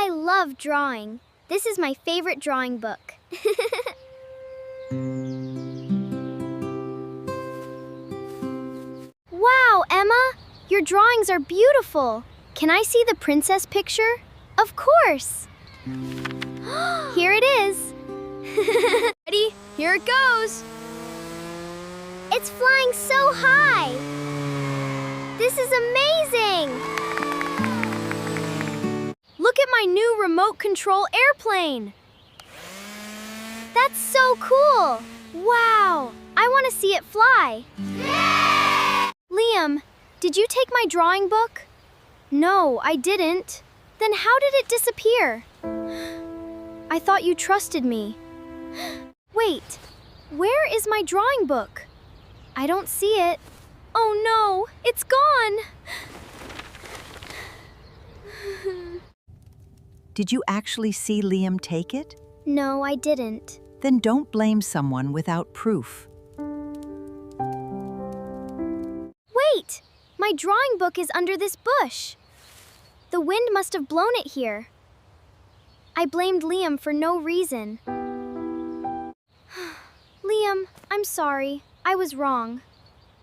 I love drawing. This is my favorite drawing book. Wow, Emma! Your drawings are beautiful. Can I see the princess picture? Of course! Here it is. Ready? Here it goes. It's flying so high. This is amazing. Look at my new remote control airplane. That's so cool. Wow, I want to see it fly. Liam, did you take my drawing book? No, I didn't. Then how did it disappear? I thought you trusted me. Wait, where is my drawing book? I don't see it. Oh no, it's gone. Did you actually see Liam take it? No, I didn't. Then don't blame someone without proof. Wait, my drawing book is under this bush. The wind must have blown it here. I blamed Liam for no reason. Liam, I'm sorry. I was wrong.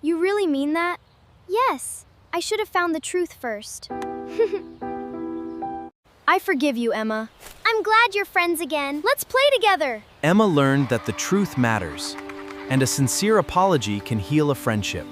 You really mean that? Yes, I should have found the truth first. I forgive you, Emma. I'm glad you're friends again. Let's play together. Emma learned that the truth matters, and a sincere apology can heal a friendship.